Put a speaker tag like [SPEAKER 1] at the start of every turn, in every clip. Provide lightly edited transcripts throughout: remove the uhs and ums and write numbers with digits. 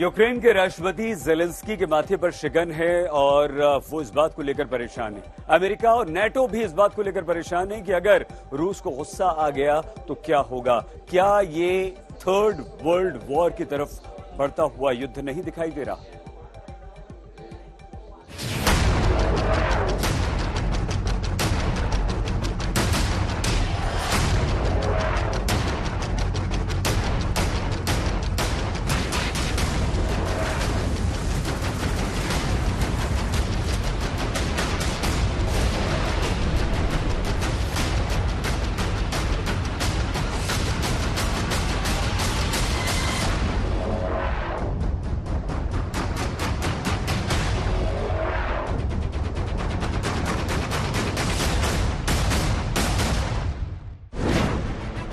[SPEAKER 1] Ukraine के राष्ट्रपति Zelensky के माथे पर शिकन है और वो इस बात को लेकर परेशान है। अमेरिका और नेटो भी इस बात को लेकर परेशान है कि अगर रूस को गुस्सा आ गया तो क्या होगा। क्या ये थर्ड वर्ल्ड वॉर की तरफ बढ़ता हुआ युद्ध नहीं दिखाई दे रहा?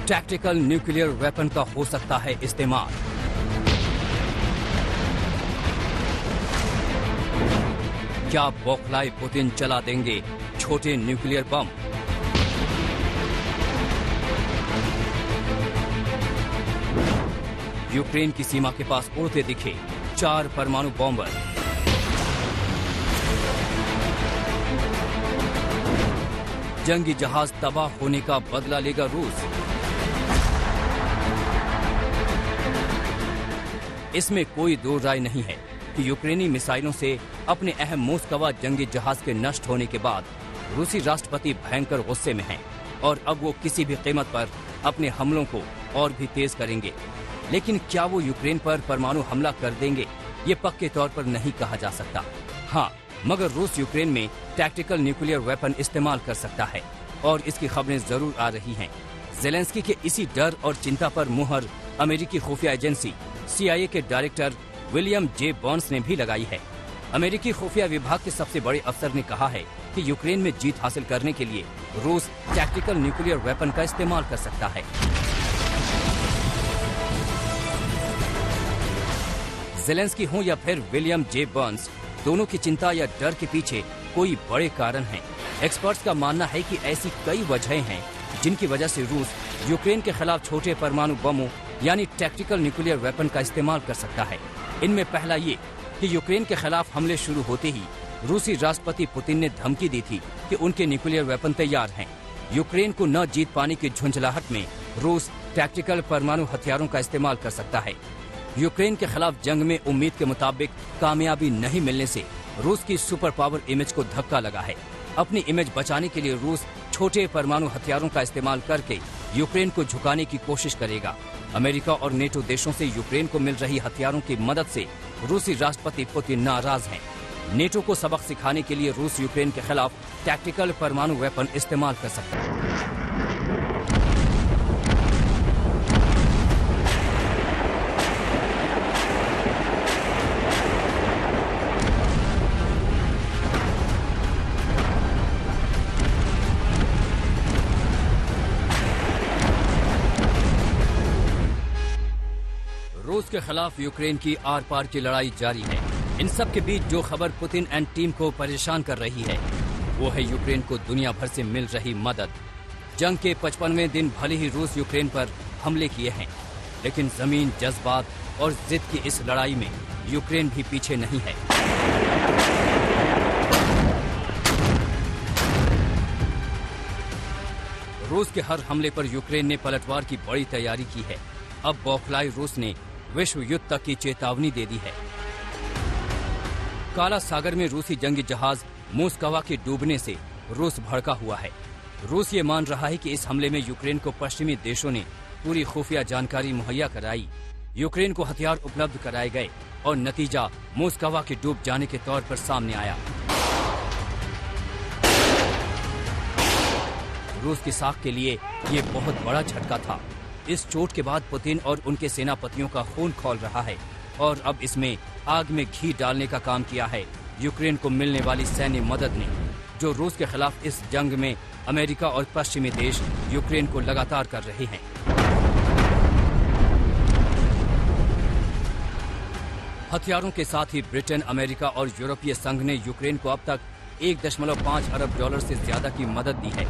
[SPEAKER 2] टैक्टिकल न्यूक्लियर वेपन का हो सकता है इस्तेमाल। क्या बौखलाए पुतिन चला देंगे छोटे न्यूक्लियर बम? यूक्रेन की सीमा के पास उड़ते दिखे 4 परमाणु बॉम्बर। जंगी जहाज तबाह होने का बदला लेगा रूस। इसमें कोई दो राय नहीं है कि यूक्रेनी मिसाइलों से अपने अहम मोस्कवा जंगी जहाज के नष्ट होने के बाद रूसी राष्ट्रपति भयंकर गुस्से में हैं और अब वो किसी भी कीमत पर अपने हमलों को और भी तेज करेंगे। लेकिन क्या वो यूक्रेन पर परमाणु हमला कर देंगे, ये पक्के तौर पर नहीं कहा जा सकता। हाँ, मगर रूस यूक्रेन में टैक्टिकल न्यूक्लियर वेपन इस्तेमाल कर सकता है और इसकी खबरें जरूर आ रही हैं। जेलेंस्की के इसी डर और चिंता पर मुहर अमेरिकी खुफिया एजेंसी CIA के डायरेक्टर विलियम जे बर्न्स ने भी लगाई है। अमेरिकी खुफिया विभाग के सबसे बड़े अफसर ने कहा है कि यूक्रेन में जीत हासिल करने के लिए रूस टैक्टिकल न्यूक्लियर वेपन का इस्तेमाल कर सकता है। जेलेंस्की हो या फिर विलियम जे बर्न्स, दोनों की चिंता या डर के पीछे कोई बड़े कारण हैं। एक्सपर्ट्स का मानना है कि ऐसी कई वजहें हैं जिनकी वजह से रूस यूक्रेन के खिलाफ छोटे परमाणु बमों यानी टैक्टिकल न्यूक्लियर वेपन का इस्तेमाल कर सकता है। इनमें पहला ये कि यूक्रेन के खिलाफ हमले शुरू होते ही रूसी राष्ट्रपति पुतिन ने धमकी दी थी कि उनके न्यूक्लियर वेपन तैयार हैं। यूक्रेन को न जीत पाने की झुंझलाहट में रूस टैक्टिकल परमाणु हथियारों का इस्तेमाल कर सकता है। यूक्रेन के खिलाफ जंग में उम्मीद के मुताबिक कामयाबी नहीं मिलने से रूस की सुपर पावर इमेज को धक्का लगा है। अपनी इमेज बचाने के लिए रूस छोटे परमाणु हथियारों का इस्तेमाल करके यूक्रेन को झुकाने की कोशिश करेगा। अमेरिका और नेटो देशों से यूक्रेन को मिल रही हथियारों की मदद से रूसी राष्ट्रपति पुतिन नाराज हैं। नेटो को सबक सिखाने के लिए रूस यूक्रेन के खिलाफ टैक्टिकल परमाणु वेपन इस्तेमाल कर सकता है। रूस के खिलाफ यूक्रेन की आर पार की लड़ाई जारी है। इन सब के बीच जो खबर पुतिन एंड टीम को परेशान कर रही है वो है यूक्रेन को दुनिया भर से मिल रही मदद। जंग के 55वें दिन भले ही रूस यूक्रेन पर हमले किए हैं, लेकिन जमीन, जज्बात और जिद की इस लड़ाई में यूक्रेन भी पीछे नहीं है। रूस के हर हमले पर यूक्रेन ने पलटवार की बड़ी तैयारी की है। अब बौखलाई रूस ने विश्व युद्ध तक की चेतावनी दे दी है। काला सागर में रूसी जंगी जहाज मोस्कवा के डूबने से रूस भड़का हुआ है। रूस ये मान रहा है कि इस हमले में यूक्रेन को पश्चिमी देशों ने पूरी खुफिया जानकारी मुहैया कराई, यूक्रेन को हथियार उपलब्ध कराए गए और नतीजा मोस्कवा के डूब जाने के तौर पर सामने आया। रूस की साख के लिए ये बहुत बड़ा झटका था। इस चोट के बाद पुतिन और उनके सेनापतियों का खून खौल रहा है और अब इसमें आग में घी डालने का काम किया है यूक्रेन को मिलने वाली सैन्य मदद ने, जो रूस के खिलाफ इस जंग में अमेरिका और पश्चिमी देश यूक्रेन को लगातार कर रहे हैं। हथियारों के साथ ही ब्रिटेन, अमेरिका और यूरोपीय संघ ने यूक्रेन को अब तक 1.5 अरब डॉलर से ज्यादा की मदद दी है।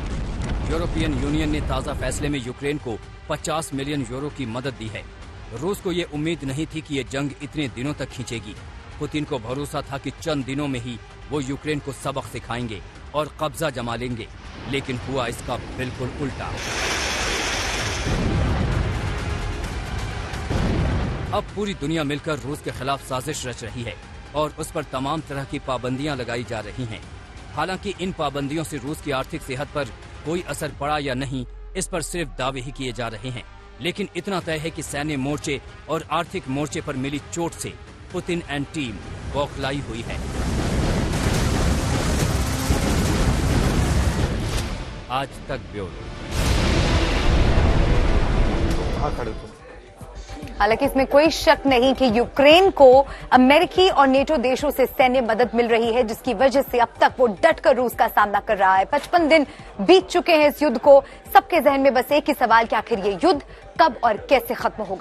[SPEAKER 2] यूरोपियन यूनियन ने ताज़ा फैसले में यूक्रेन को 50 मिलियन यूरो की मदद दी है। रूस को ये उम्मीद नहीं थी कि ये जंग इतने दिनों तक खींचेगी। पुतिन को भरोसा था कि चंद दिनों में ही वो यूक्रेन को सबक सिखाएंगे और कब्जा जमा लेंगे, लेकिन हुआ इसका बिल्कुल उल्टा। अब पूरी दुनिया मिलकर रूस के खिलाफ साजिश रच रही है और उस पर तमाम तरह की पाबंदियां लगाई जा रही हैं। हालांकि इन पाबंदियों से रूस की आर्थिक सेहत पर कोई असर पड़ा या नहीं, इस पर सिर्फ दावे ही किए जा रहे हैं। लेकिन इतना तय है कि सैन्य मोर्चे और आर्थिक मोर्चे पर मिली चोट से पुतिन एंड टीम बौखलाई हुई है। आज तक ब्यूरो।
[SPEAKER 3] हालांकि इसमें कोई शक नहीं कि यूक्रेन को अमेरिकी और नेटो देशों से सैन्य मदद मिल रही है, जिसकी वजह से अब तक वो डटकर रूस का सामना कर रहा है। 55 दिन बीत चुके हैं इस युद्ध को। सबके जहन में बस एक ही सवाल कि आखिर ये युद्ध कब और कैसे खत्म होगा।